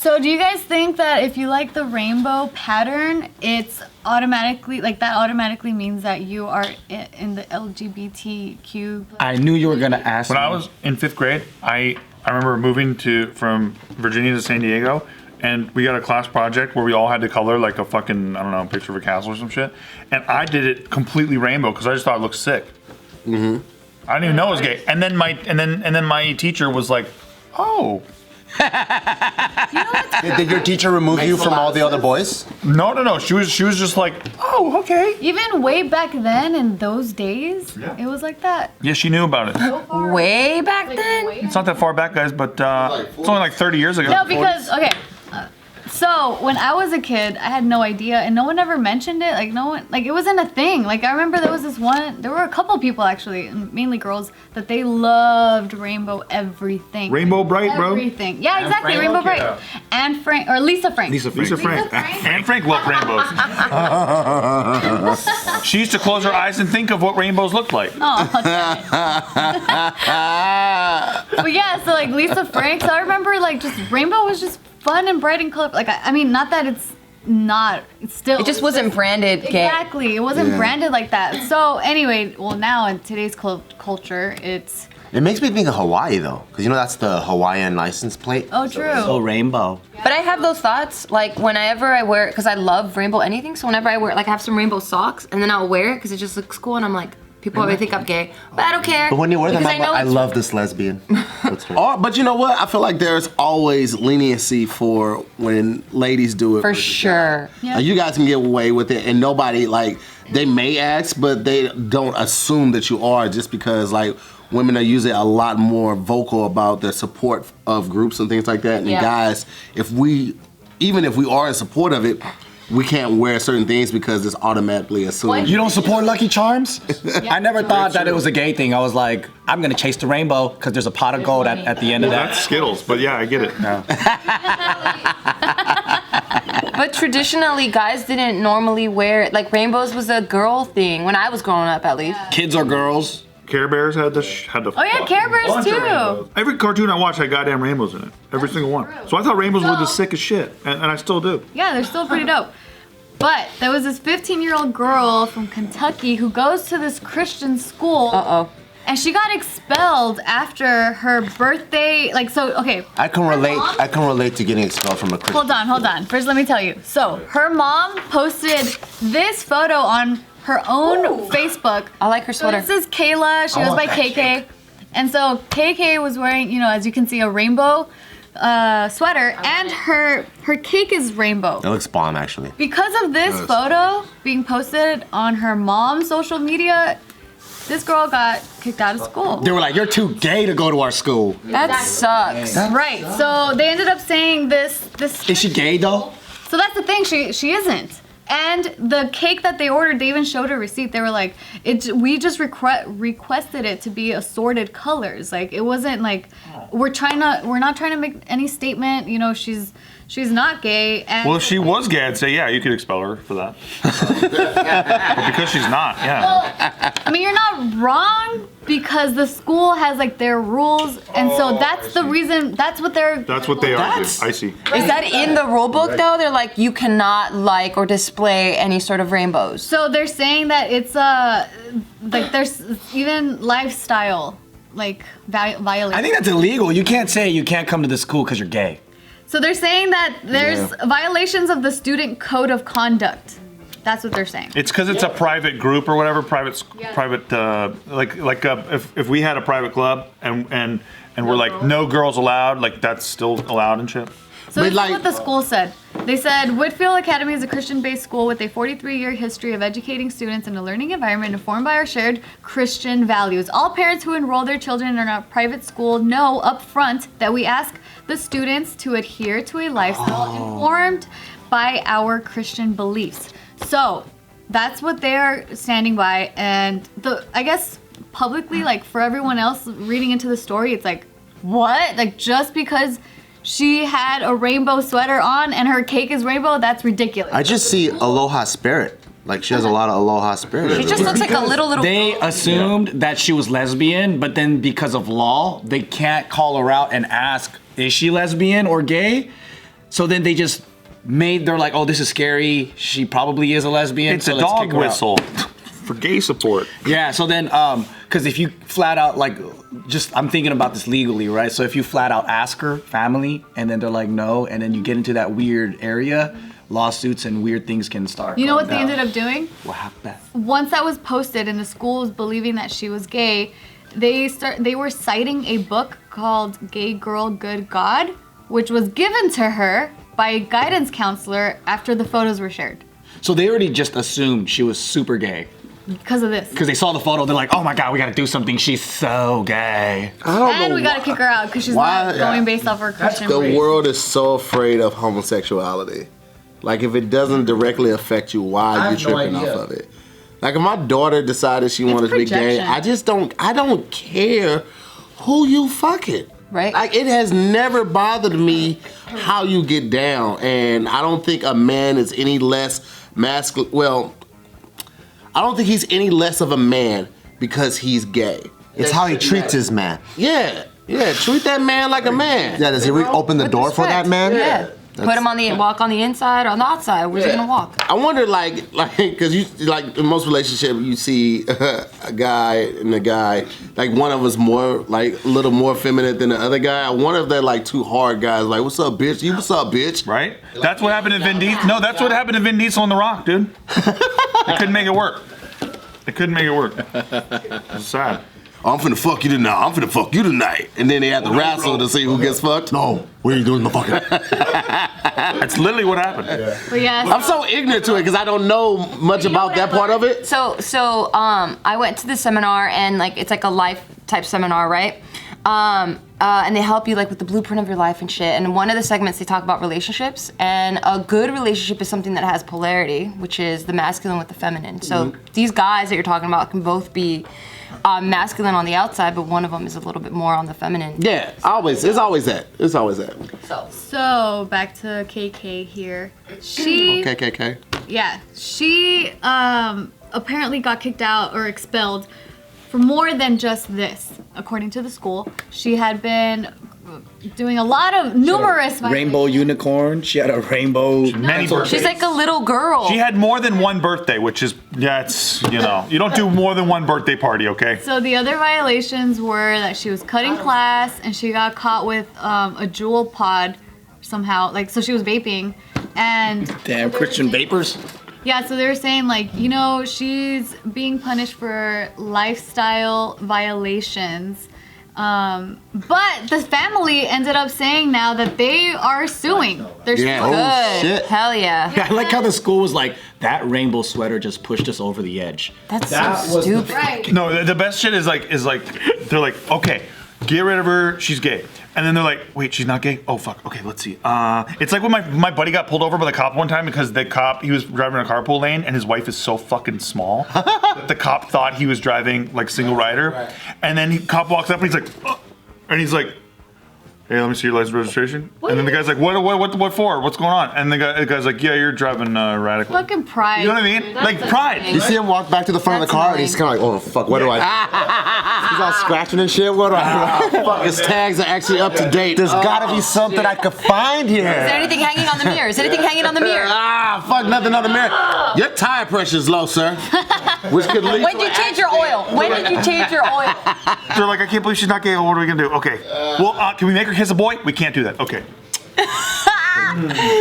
So do you guys think that if you like the rainbow pattern, it's automatically, like that automatically means that you are in the LGBTQ? I knew you were gonna ask When me. I was in 5th grade, I remember moving from Virginia to San Diego, and we got a class project where we all had to color like a fucking, I don't know, picture of a castle or some shit. And I did it completely rainbow because I just thought it looked sick. Mm-hmm. I didn't even know it was gay. And then my teacher was like, oh. Did your teacher remove you from all the other boys? No. She was just like, oh, okay. Even way back then in those days, it was like that. Yeah, she knew about it. Way back then? It's not that far back, guys, but it's only like 30 years ago. No, because, okay. So when I was a kid, I had no idea, and no one ever mentioned it. Like no one, like it wasn't a thing. Like I remember there was this one. There were a couple people actually, mainly girls, that they loved rainbow everything. Rainbow Bright, bro. Everything. Yeah, exactly. Rainbow Bright. Yeah. And Frank or Lisa Frank. Lisa Frank. And Frank loved rainbows. She used to close her eyes and think of what rainbows looked like. Oh, but yeah, so like Lisa Frank. So I remember like just rainbow was just fun and bright and colorful. Like I mean, not that it's not. It's still. It just wasn't branded gay. Exactly. It wasn't branded like that. So anyway, well now in today's culture, it's. It makes me think of Hawaii though, because you know that's the Hawaiian license plate. Oh, true. So rainbow. But I have those thoughts, like whenever I wear, because I love rainbow anything, so whenever I wear, like I have some rainbow socks, and then I'll wear it because it just looks cool, and I'm like, people always think I'm gay, but I don't care. But when you wear them, because I it's- love this lesbian. But you know what? I feel like there's always leniency for when ladies do it. For sure. Yeah. Like, you guys can get away with it, and nobody, like, they may ask, but they don't assume that you are, just because, like, women are usually a lot more vocal about their support of groups and things like that. And guys, even if we are in support of it, we can't wear certain things because it's automatically assumed. You don't support Lucky Charms? I never thought that it was a gay thing. I was like, I'm gonna chase the rainbow because there's a pot of gold at the end of that. That's Skittles, but yeah, I get it now. But traditionally, guys didn't normally wear, like rainbows was a girl thing when I was growing up, at least. Kids are girls. Care Bears had the Oh yeah, Care Bears bunch of too. rainbows. Every cartoon I watched had goddamn rainbows in it. Every single one. So I thought rainbows were the sickest shit, and I still do. Yeah, they're still pretty dope. But there was this 15-year-old girl from Kentucky who goes to this Christian school. And she got expelled after her birthday. Like, so, okay. I can relate to getting expelled from a Christian. Hold on. First, let me tell you. So, her mom posted this photo on her own Facebook. I like her sweater. So this is Kayla. She goes by KK. And so KK was wearing, you know, as you can see, a rainbow sweater, and her cake is rainbow. It looks bomb, actually. Because of this photo being posted on her mom's social media, this girl got kicked out of school. They were like, you're too gay to go to our school. That sucks. Right. So they ended up saying this. Is she gay though? So that's the thing. She isn't. And the cake that they ordered, they even showed a receipt. They were like, we just requested it to be assorted colors. Like it wasn't like we're not trying to make any statement. You know, she's not gay. And Well, if she was gay, I'd say, yeah, you could expel her for that. But because she's not, yeah. Well, I mean, you're not wrong because the school has like their rules, and so that's the reason. That's what they argue. I see. Is that in the rule book though? They're like, you cannot like or display any sort of rainbows. So they're saying that it's like there's even lifestyle like violation. I think that's illegal. You can't say you can't come to the school because you're gay. So they're saying that there's violations of the student code of conduct. That's what they're saying. It's because it's a private group or whatever, private, if we had a private club and we're like no girls allowed, like that's still allowed and shit. So this is what the school said. They said, Whitfield Academy is a Christian-based school with a 43-year history of educating students in a learning environment informed by our shared Christian values. All parents who enroll their children in our private school know up front that we ask the students to adhere to a lifestyle informed by our Christian beliefs. So that's what they're standing by. And I guess publicly, like for everyone else reading into the story, it's like, what? Like just because she had a rainbow sweater on and her cake is rainbow, that's ridiculous. I just see aloha spirit. Like she has a lot of aloha spirit. She just looks like a little. They assumed that she was lesbian, but then because of law, they can't call her out and ask, is she lesbian or gay? So then they just they're like, oh, this is scary. She probably is a lesbian. It's so a let's dog kick her out. whistle for gay support. Yeah, so then, because if you flat out, like, I'm thinking about this legally, right? So if you flat out ask her family, and then they're like, no, and then you get into that weird area, lawsuits and weird things can start. You know what they ended up doing? What happened? Once that was posted and the school was believing that she was gay, they were citing a book called Gay Girl, Good God, which was given to her by a guidance counselor after the photos were shared. So they already just assumed she was super gay. Because of this. Because they saw the photo, they're like, oh my God, we gotta do something. She's so gay. I don't And know we gotta why. kick her out because she's Why- not going based off her Christian The beliefs. world is so afraid of homosexuality. Like, if it doesn't directly affect you, why are you tripping off of it? Like, if my daughter decided she wanted to be gay, projection. I don't care who you fucking. Right. Like, it has never bothered me how you get down, and I don't think a man is any less masculine. Well, I don't think he's any less of a man because he's gay. It's how he treats his man. Yeah, treat that man like a man. Yeah, does he open the door for that man? Yeah. Put him walk on the inside or on the outside. Where's he gonna walk? I wonder, like, because you like in most relationships, you see a guy and a guy, like one of us more like a little more feminine than the other guy. I wonder if they're like two hard guys, like, what's up, bitch? You what's up, bitch? Right? That's what happened to Vin Diesel. No, that's what happened to Vin Diesel on The Rock, dude. They couldn't make it work. They couldn't make it work. It's sad. I'm finna fuck you tonight. I'm finna fuck you tonight. And then they have to wrestle to see who gets fucked. No, what are you doing, motherfucker? That's literally what happened. But yeah, I'm so ignorant to it because I don't know much about that part of it. So I went to the seminar and like it's like a life type seminar, right? And they help you like with the blueprint of your life and shit. And one of the segments they talk about relationships, and a good relationship is something that has polarity, which is the masculine with the feminine. So these guys that you're talking about can both be masculine on the outside, but one of them is a little bit more on the feminine. Yeah, it's always that. It's always that. so back to KK here. She KKK. Yeah, she apparently got kicked out or expelled for more than just this. According to the school, she had been doing a lot of numerous Rainbow unicorn. She had a rainbow. Many birthdays. She's like a little girl. She had more than one birthday, which is, it's, you don't do more than one birthday party, okay? So the other violations were that she was cutting class and she got caught with a jewel pod somehow. Like, so she was vaping and Damn Christian vapors. yeah, so they were saying like, she's being punished for lifestyle violations. But the family ended up saying now that they are suing. They're Yeah. suing. Good. shit. Hell yeah. I like how the school was like, that rainbow sweater just pushed us over the edge. That's That so was the stupid. Right. No, the best shit is like they're like, okay, get rid of her, she's gay. And then they're like, wait, she's not gay? Oh fuck, okay, let's see. It's like when my buddy got pulled over by the cop one time because the cop, he was driving a carpool lane and his wife is so fucking small that the cop thought he was driving like single rider. Right. And then cop walks up and he's like, oh, and he's like, hey, let me see your license registration. And then the guy's like, what for? What's going on? And the guy's like, yeah, you're driving radically. Fucking pride. You know what I mean? Like pride. You see him walk back to the front of the car, and he's kind of like, "Oh fuck, what do I?" He's all scratching and shit. What do I do? Fuck, his tags are actually up to date. There's gotta be something I could find Is there here. anything hanging on the mirror? Is anything hanging on the mirror? Fuck, nothing on the mirror. Your tire pressure is low, sir. Which could lead When to did you an change your oil? When did you change your oil? They're like, I can't believe she's not gay. What are we gonna do? Okay. Well, can we make her kiss a boy? We can't do that. Okay.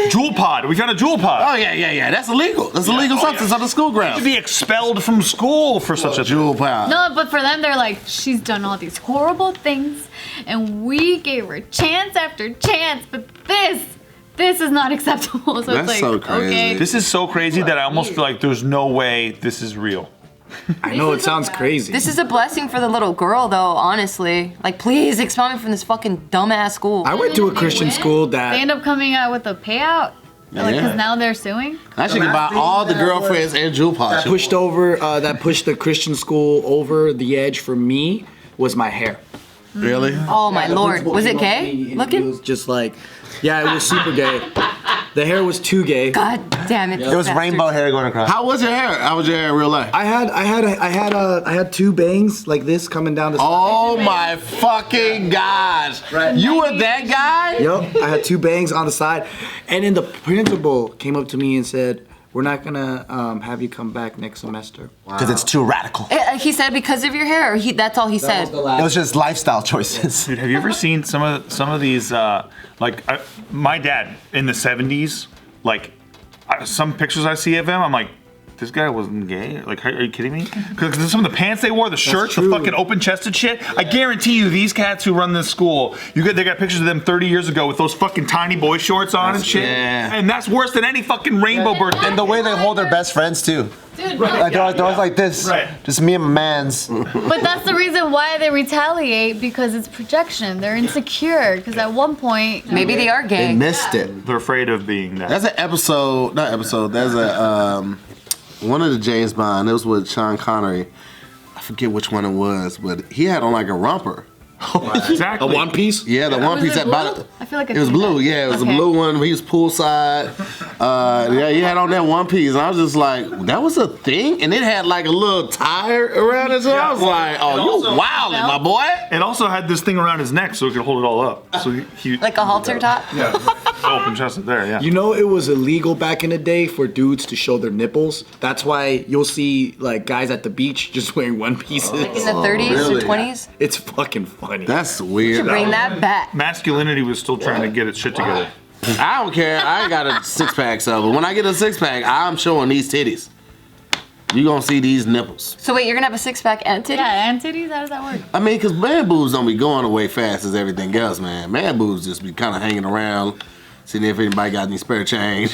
Jewel pod. We found a jewel pod. Oh yeah. That's illegal. That's illegal substance on the school To grounds. be expelled from school for such a Jewel pound. No, but for them, they're like, she's done all these horrible things, and we gave her chance after chance, but this is not acceptable. So That's it's like, so crazy. okay. This is so crazy that I almost feel like there's no way this is real. I know it sounds crazy. This is a blessing for the little girl, though, honestly. Like, please expel me from this fucking dumbass school. I went to a Christian school They that end up coming out with a payout, like, Yeah. because now they're suing. I should buy all the girlfriends and jewel pods. pushed the Christian school over the edge for me was my hair. Really? Oh my lord. Was it gay It looking? was just like, yeah, it was super gay. The hair was too gay. God damn it. It was rainbow hair going across. How was your hair? How was your hair in real life? I had 2 bangs like this coming down the side. Oh my fucking gosh. You were that guy? Yup, I had 2 bangs on the side. And then the principal came up to me and said, we're not gonna have you come back next semester. Because it's too radical. He said because of your hair, or that's all he said. It was just lifestyle choices. Dude, have you ever seen some of these? My dad in the '70s, some pictures I see of him, I'm like, this guy wasn't gay. Like, are you kidding me? Because some of the pants they wore, the shirts, the fucking open-chested shit. I guarantee you, these cats who run this school, they got pictures of them 30 years ago with those fucking tiny boy shorts on and shit. Yeah. And that's worse than any fucking rainbow bird. And the way they hold their best friends too. Dude, Like they're always like this. Right. Just me and my mans. but that's the reason why they retaliate, because it's projection. They're insecure because at one point Maybe they are They gay. missed it. They're afraid of being that. That's an episode, not episode, there's a, one of the James Bond, it was with Sean Connery. I forget which one it was, but he had on like a romper. Exactly. A one piece? Yeah, the one Was piece it that bottom. blue? I feel like It was blue, yeah, it was Okay. a blue one. He was poolside. Yeah, he had on that one piece, and I was just like, that was a thing? And it had like a little tire around it, so I was like, oh, And you also- wildin', my boy. It also had this thing around his neck so he could hold it all up. So he Like a halter top? yeah, open chested there, yeah. You know, it was illegal back in the day for dudes to show their nipples. That's why you'll see like guys at the beach just wearing one pieces. Like in the 30s really? or 20s? It's fucking funny. That's weird. Bring that back. Masculinity was still trying to get its shit together. I don't care. I ain't got a 6-pack, so but when I get a 6-pack, I'm showing these titties. You gonna see these nipples. So wait, you're gonna have a 6-pack and titties? Yeah, and titties. How does that work? I mean, cause man boobs don't be going away fast as everything else, man. Man boobs just be kind of hanging around, seeing if anybody got any spare change.